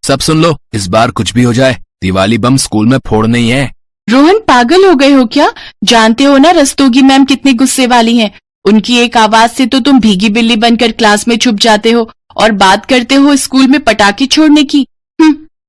सब सुन लो, इस बार कुछ भी हो जाए दिवाली बम स्कूल में फोड़ने ही है। रोहन, पागल हो गए हो क्या? जानते हो ना रस्तोगी मैम कितनी गुस्से वाली हैं। उनकी एक आवाज से तो तुम भीगी बिल्ली बनकर क्लास में छुप जाते हो और बात करते हो स्कूल में पटाखे छोड़ने की।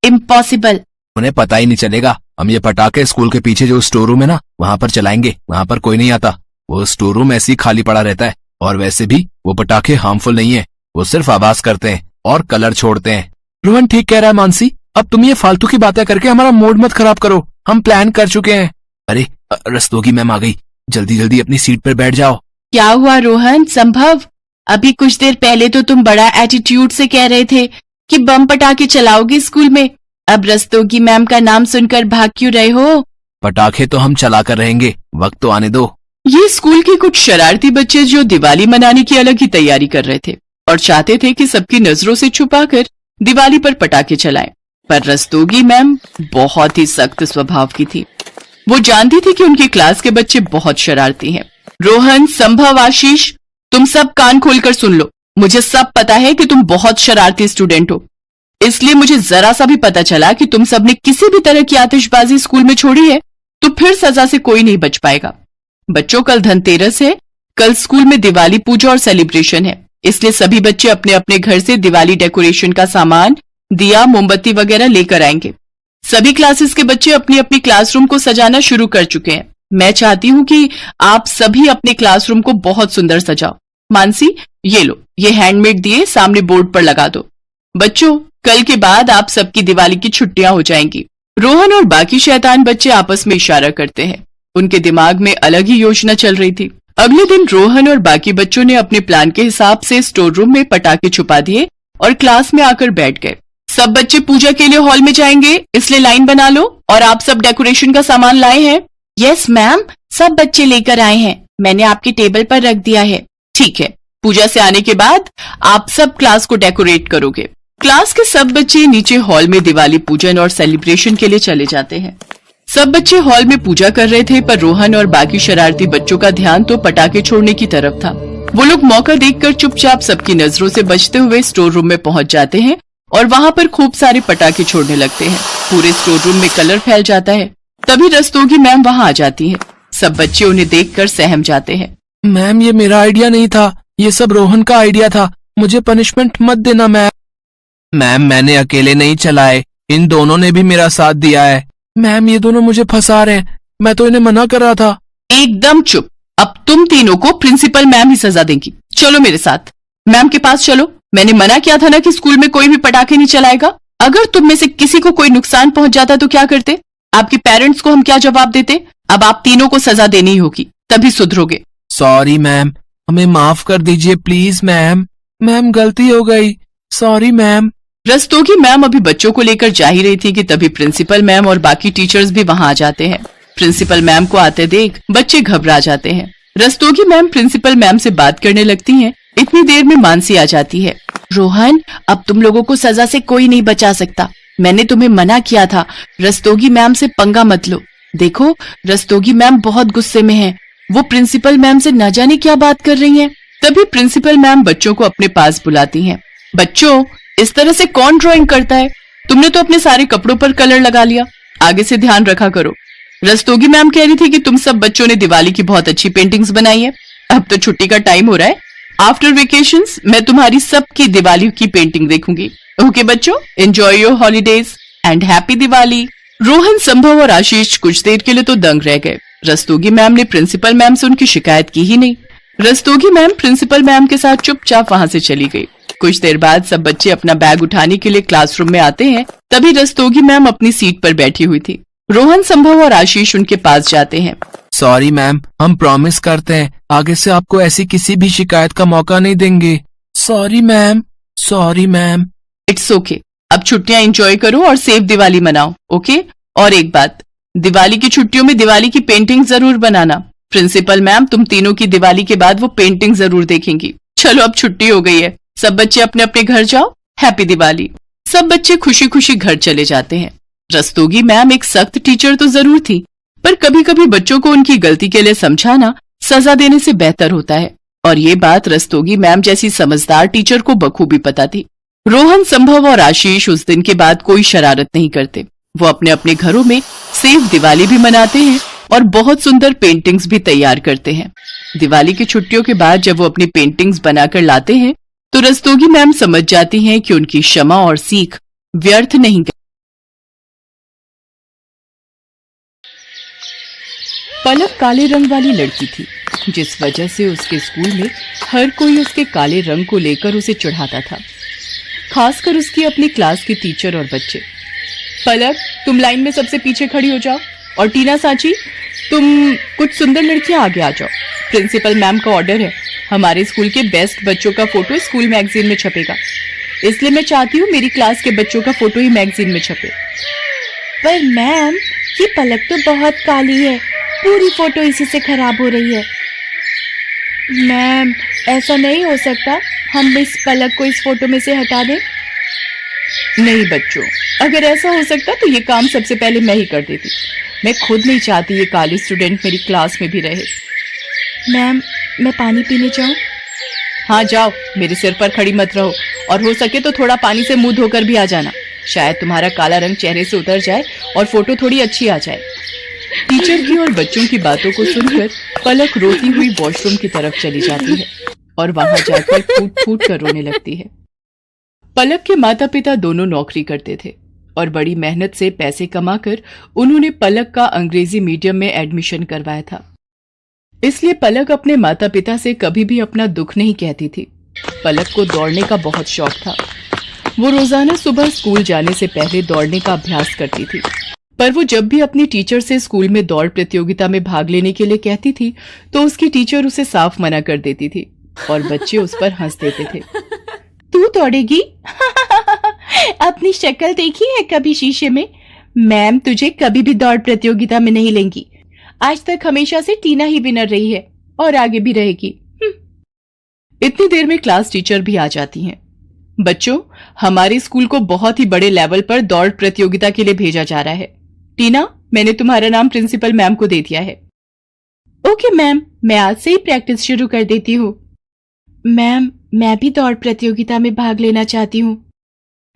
इम्पॉसिबल। उन्हें पता ही नहीं चलेगा। हम ये पटाखे स्कूल के पीछे जो स्टोर रूम है ना, वहाँ पर चलाएंगे। वहाँ पर कोई नहीं आता। वो स्टोर रूम ऐसे ही खाली पड़ा रहता है। और वैसे भी वो पटाखे हार्मफुल नहीं है, वो सिर्फ आवाज करते हैं और कलर छोड़ते हैं। रोहन ठीक कह रहा है मानसी, अब तुम ये फालतू की बातें करके हमारा मूड मत खराब करो। हम प्लान कर चुके हैं। अरे रस्तोगी मैम आ गई, जल्दी जल्दी अपनी सीट पर बैठ जाओ। क्या हुआ रोहन? संभव, अभी कुछ देर पहले तो तुम बड़ा एटीट्यूड से कह रहे थे कि बम पटाखे चलाओगे स्कूल में। अब रस्तोगी मैम का नाम सुनकर भाग क्यों रहे हो? पटाखे तो हम चला कर रहेंगे, वक्त तो आने दो। ये स्कूल के कुछ शरारती बच्चे जो दिवाली मनाने की अलग ही तैयारी कर रहे थे और चाहते थे कि सबकी नजरों से छुपाकर दिवाली पर पटाखे चलाएं। पर रस्तोगी मैम बहुत ही सख्त स्वभाव की थी। वो जानती थी कि उनकी क्लास के बच्चे बहुत शरारती हैं। रोहन, संभव, आशीष, तुम सब कान खोलकर सुन लो। मुझे सब पता है कि तुम बहुत शरारती स्टूडेंट हो, इसलिए मुझे जरा सा भी पता चला कि तुम सब ने किसी भी तरह की आतिशबाजी स्कूल में छोड़ी है तो फिर सजा से कोई नहीं बच पाएगा। बच्चों, कल धनतेरस है। कल स्कूल में दिवाली पूजा और सेलिब्रेशन है, इसलिए सभी बच्चे अपने अपने घर से दिवाली डेकोरेशन का सामान, दिया, मोमबत्ती वगैरह लेकर आएंगे। सभी क्लासेस के बच्चे अपनी अपनी क्लासरूम को सजाना शुरू कर चुके हैं। मैं चाहती हूँ कि आप सभी अपने क्लासरूम को बहुत सुंदर सजाओ। मानसी, ये लो, ये हैंडमेड दिए सामने बोर्ड पर लगा दो। बच्चों, कल के बाद आप सबकी दिवाली की छुट्टियां हो जाएंगी। रोहन और बाकी शैतान बच्चे आपस में इशारा करते हैं। उनके दिमाग में अलग ही योजना चल रही थी। अगले दिन रोहन और बाकी बच्चों ने अपने प्लान के हिसाब से स्टोर रूम में पटाखे छुपा दिए और क्लास में आकर बैठ गए। सब बच्चे पूजा के लिए हॉल में जाएंगे, इसलिए लाइन बना लो। और आप सब डेकोरेशन का सामान लाए हैं? यस मैम, सब बच्चे लेकर आए हैं। मैंने आपके टेबल पर रख दिया है। ठीक है, पूजा से आने के बाद आप सब क्लास को डेकोरेट करोगे। क्लास के सब बच्चे नीचे हॉल में दिवाली पूजन और सेलिब्रेशन के लिए चले जाते हैं। सब बच्चे हॉल में पूजा कर रहे थे, पर रोहन और बाकी शरारती बच्चों का ध्यान तो पटाखे छोड़ने की तरफ था। वो लोग मौका देखकर चुपचाप सबकी नजरों से बचते हुए स्टोर रूम में पहुंच जाते हैं और वहां पर खूब सारे पटाखे छोड़ने लगते हैं। पूरे स्टोर रूम में कलर फैल जाता है। तभी रस्तोगी मैम वहां आ जाती है। सब बच्चे उन्हें देखकर सहम जाते हैं। मैम, ये मेरा आइडिया नहीं था, ये सब रोहन का आइडिया था। मुझे पनिशमेंट मत देना मैम। मैम, मैंने अकेले नहीं चलाए, इन दोनों ने भी मेरा साथ दिया है। मैम, ये दोनों मुझे फंसा रहे हैं, मैं तो इन्हें मना कर रहा था। एकदम चुप। अब तुम तीनों को प्रिंसिपल मैम ही सजा देंगी। चलो मेरे साथ, मैम के पास चलो। मैंने मना किया था ना कि स्कूल में कोई भी पटाखे नहीं चलाएगा। अगर तुम में से किसी को कोई नुकसान पहुंच जाता तो क्या करते? आपके पेरेंट्स को हम क्या जवाब देते? अब आप तीनों को सजा देनी ही होगी, तभी सुधरोगे। सॉरी मैम, हमें माफ कर दीजिए प्लीज मैम। मैम, गलती हो गई, सॉरी मैम। रस्तोगी मैम अभी बच्चों को लेकर जा ही रही थी कि तभी प्रिंसिपल मैम और बाकी टीचर्स भी वहां आ जाते हैं। प्रिंसिपल मैम को आते देख बच्चे घबरा जाते हैं। रस्तोगी मैम प्रिंसिपल मैम से बात करने लगती हैं। इतनी देर में मानसी आ जाती है। रोहन, अब तुम लोगों को सजा से कोई नहीं बचा सकता। मैंने तुम्हें मना किया था, रस्तोगी मैम से पंगा मत लो। देखो, रस्तोगी मैम बहुत गुस्से में हैं। वो प्रिंसिपल मैम से न जाने क्या बात कर रही हैं। तभी प्रिंसिपल मैम बच्चों को अपने पास बुलाती हैं। बच्चों, इस तरह से कौन ड्राइंग करता है? तुमने तो अपने सारे कपड़ों पर कलर लगा लिया, आगे से ध्यान रखा करो। रस्तोगी मैम कह रही थी कि तुम सब बच्चों ने दिवाली की बहुत अच्छी पेंटिंग्स बनाई है। अब तो छुट्टी का टाइम हो रहा है। आफ्टर वेकेशंस मैं तुम्हारी सबकी दिवाली की पेंटिंग देखूंगी। ओके बच्चों, enjoy your holidays and happy Diwali. Rohan, संभव और आशीष कुछ देर के लिए तो दंग रह गए। रस्तोगी मैम ने प्रिंसिपल मैम से उनकी शिकायत की ही नहीं। रस्तोगी मैम प्रिंसिपल मैम के साथ चुपचाप वहां से चली गई। कुछ देर बाद सब बच्चे अपना बैग उठाने के लिए क्लासरूम में आते हैं। तभी रस्तोगी मैम अपनी सीट पर बैठी हुई थी। रोहन, संभव और आशीष उनके पास जाते हैं। सॉरी मैम, हम प्रॉमिस करते हैं आगे से आपको ऐसी किसी भी शिकायत का मौका नहीं देंगे। Sorry ma'am, sorry ma'am. It's okay, अब छुट्टियां एंजॉय करो और सेफ दिवाली मनाओ। ओके, और एक बात, दिवाली की छुट्टियों में दिवाली की पेंटिंग जरूर बनाना। प्रिंसिपल मैम तुम तीनों की दिवाली के बाद वो पेंटिंग जरूर देखेंगी। चलो, अब छुट्टी हो गई है, सब बच्चे अपने अपने घर जाओ। हैप्पी दिवाली। सब बच्चे खुशी खुशी घर चले जाते हैं। रस्तोगी मैम एक सख्त टीचर तो जरूर थी, पर कभी कभी बच्चों को उनकी गलती के लिए समझाना सजा देने से बेहतर होता है। और ये बात रस्तोगी मैम जैसी समझदार टीचर को बखूबी पता थी। रोहन, संभव और आशीष उस दिन के बाद कोई शरारत नहीं करते। वो अपने अपने घरों में सेफ दिवाली भी मनाते हैं और बहुत सुंदर पेंटिंग्स भी तैयार करते हैं। दिवाली की छुट्टियों के बाद जब वो अपनी पेंटिंग्स बनाकर लाते हैं तो रस्तोगी मैम समझ जाती हैं कि उनकी क्षमा और सीख व्यर्थ नहीं गई। पलक काले रंग वाली लड़की थी, जिस वजह से उसके स्कूल में हर कोई उसके काले रंग को लेकर उसे चिढ़ाता था, खासकर उसकी अपनी क्लास के टीचर और बच्चे। पलक, तुम लाइन में सबसे पीछे खड़ी हो जाओ, और टीना साची, तुम कुछ सुंदर लड़कियां आगे आ जाओ। प्रिंसिपल मैम का ऑर्डर है, हमारे स्कूल के बेस्ट बच्चों का फोटो स्कूल मैगजीन में छपेगा, इसलिए मैं चाहती हूँ मेरी क्लास के बच्चों का फोटो ही मैगजीन में छपे। पर मैम, ये पलक तो बहुत काली है, पूरी फोटो इसी से खराब हो रही है। मैम, ऐसा नहीं हो सकता, हम इस पलक को इस फोटो में से हटा दें। नहीं बच्चों, अगर ऐसा हो सकता तो ये काम सबसे पहले मैं ही कर देती। मैं खुद नहीं चाहती ये काली स्टूडेंट मेरी क्लास में भी रहे। मैम, मैं पानी पीने जाऊं? हाँ जाओ, मेरे सिर पर खड़ी मत रहो, और हो सके तो थोड़ा पानी से मुंह धोकर भी आ जाना, शायद तुम्हारा काला रंग चेहरे से उतर जाए और फोटो थोड़ी अच्छी आ जाए। टीचर की और बच्चों की बातों को सुनकर पलक रोती हुई वॉशरूम की तरफ चली जाती है और वहां जाकर फूट फूट कर रोने लगती है। पलक के माता पिता दोनों नौकरी करते थे और बड़ी मेहनत से पैसे कमाकर उन्होंने पलक का अंग्रेजी मीडियम में एडमिशन करवाया था। इसलिए पलक अपने माता पिता से कभी भी अपना दुख नहीं कहती थी। पलक को दौड़ने का बहुत शौक था। वो रोजाना सुबह स्कूल जाने से पहले दौड़ने का अभ्यास करती थी, पर वो जब भी अपनी टीचर से स्कूल में दौड़ प्रतियोगिता में भाग लेने के लिए कहती थी तो उसकी टीचर उसे साफ मना कर देती थी और बच्चे उस पर हंस देते थे। तू दौड़ेगी? अपनी शक्ल देखी है कभी शीशे में? मैम तुझे कभी भी दौड़ प्रतियोगिता में नहीं लेंगी। आज तक हमेशा से टीना ही विनर रही है और आगे भी रहेगी। इतनी देर में क्लास टीचर भी आ जाती हैं। बच्चों, हमारे स्कूल को बहुत ही बड़े लेवल पर दौड़ प्रतियोगिता के लिए भेजा जा रहा है। टीना, मैंने तुम्हारा नाम प्रिंसिपल मैम को दे दिया है। ओके मैम, मैं आज से ही प्रैक्टिस शुरू कर देती हूँ। मैम, मैं भी दौड़ प्रतियोगिता में भाग लेना चाहती हूँ।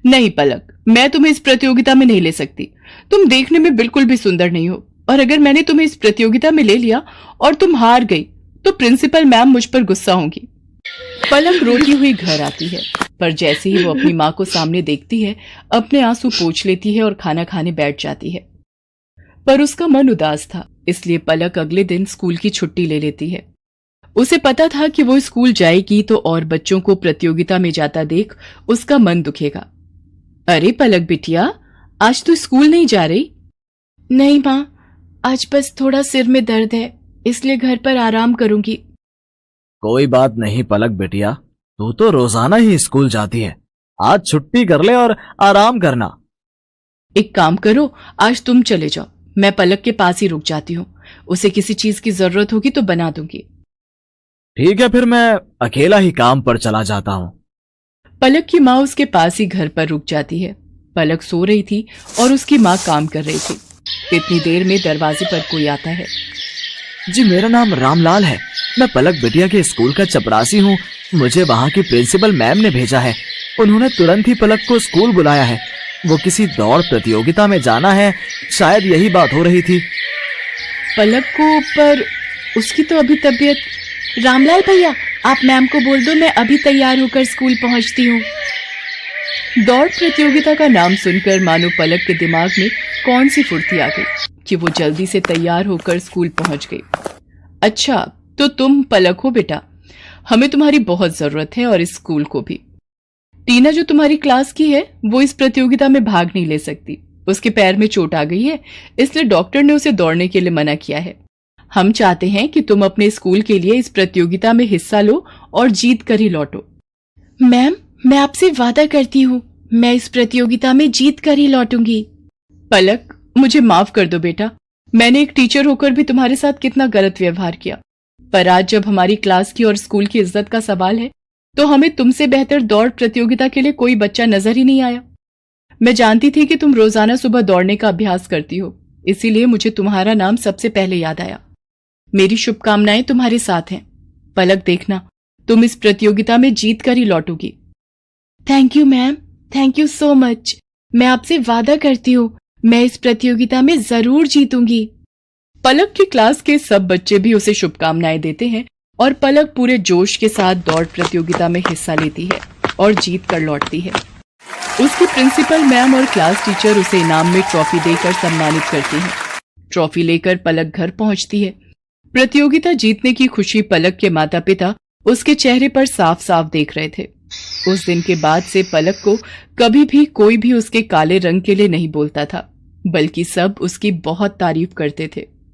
नहीं पलक, मैं तुम्हें इस प्रतियोगिता में नहीं ले सकती। तुम देखने में बिल्कुल भी सुंदर नहीं हो, और अगर मैंने तुम्हें इस प्रतियोगिता में ले लिया और तुम हार गई तो प्रिंसिपल मैम मुझ पर गुस्सा होंगी। पलक रोती हुई घर आती है, पर जैसे ही वो अपनी माँ को सामने देखती है अपने आंसू पोंछ लेती है और खाना खाने बैठ जाती है। पर उसका मन उदास था, इसलिए पलक अगले दिन स्कूल की छुट्टी ले लेती है। उसे पता था कि वो स्कूल जाएगी तो और बच्चों को प्रतियोगिता में जाता देख उसका मन दुखेगा। अरे पलक बिटिया, आज तू स्कूल नहीं जा रही? नहीं माँ, आज बस थोड़ा सिर में दर्द है, इसलिए घर पर आराम करूंगी। कोई बात नहीं पलक बेटिया, तू तो रोजाना ही स्कूल जाती है, आज छुट्टी कर ले और आराम करना। एक काम करो, आज तुम चले जाओ, मैं पलक के पास ही रुक जाती हूँ। उसे किसी चीज की जरूरत होगी तो बना दूंगी। ठीक है, फिर मैं अकेला ही काम पर चला जाता हूँ। पलक की माँ उसके पास ही घर पर रुक जाती है। पलक सो रही थी और उसकी माँ काम कर रही थी। इतनी देर में दरवाजे पर कोई आता है। जी, मेरा नाम रामलाल है, मैं पलक बिटिया के स्कूल का चपरासी हूँ। मुझे वहाँ की प्रिंसिपल मैम ने भेजा है। उन्होंने तुरंत ही पलक को स्कूल बुलाया है। वो किसी दौड़ प्रतियोगिता में जाना है, शायद यही बात हो रही थी। पलक को, पर उसकी तो अभी तबीयत। रामलाल भैया, आप मैम को बोल दो मैं अभी तैयार होकर स्कूल पहुंचती हूँ। दौड़ प्रतियोगिता का नाम सुनकर मानो पलक के दिमाग में कौन सी फुर्ती आ गई कि वो जल्दी से तैयार होकर स्कूल पहुंच गई। अच्छा, तो तुम पलक हो बेटा, हमें तुम्हारी बहुत जरूरत है और इस स्कूल को भी। टीना जो तुम्हारी क्लास की है वो इस प्रतियोगिता में भाग नहीं ले सकती। उसके पैर में चोट आ गई है, इसलिए डॉक्टर ने उसे दौड़ने के लिए मना किया है। हम चाहते हैं कि तुम अपने स्कूल के लिए इस प्रतियोगिता में हिस्सा लो और जीत कर ही लौटो। मैम, मैं आपसे वादा करती हूँ, मैं इस प्रतियोगिता में जीत कर ही लौटूंगी। पलक, मुझे माफ कर दो बेटा, मैंने एक टीचर होकर भी तुम्हारे साथ कितना गलत व्यवहार किया। पर आज जब हमारी क्लास की और स्कूल की इज्जत का सवाल है तो हमें तुमसे बेहतर दौड़ प्रतियोगिता के लिए कोई बच्चा नजर ही नहीं आया। मैं जानती थी कि तुम रोजाना सुबह दौड़ने का अभ्यास करती हो, इसीलिए मुझे तुम्हारा नाम सबसे पहले याद आया। मेरी शुभकामनाएं तुम्हारे साथ हैं। पलक, देखना, तुम इस प्रतियोगिता में जीत कर ही लौटोगी। Thank you ma'am, thank you so much. मैं आपसे वादा करती हूँ मैं इस प्रतियोगिता में जरूर जीतूंगी। पलक की क्लास के सब बच्चे भी उसे शुभकामनाएं देते हैं और पलक पूरे जोश के साथ दौड़ प्रतियोगिता में हिस्सा लेती है और जीत कर लौटती है। उसकी प्रिंसिपल मैम और क्लास टीचर उसे इनाम में ट्रॉफी देकर सम्मानित करती हैं। ट्रॉफी लेकर पलक घर पहुंचती है। प्रतियोगिता जीतने की खुशी पलक के माता पिता उसके चेहरे पर साफ साफ देख रहे थे। उस दिन के बाद से पलक को कभी भी कोई भी उसके काले रंग के लिए नहीं बोलता था, बल्कि सब उसकी बहुत तारीफ करते थे।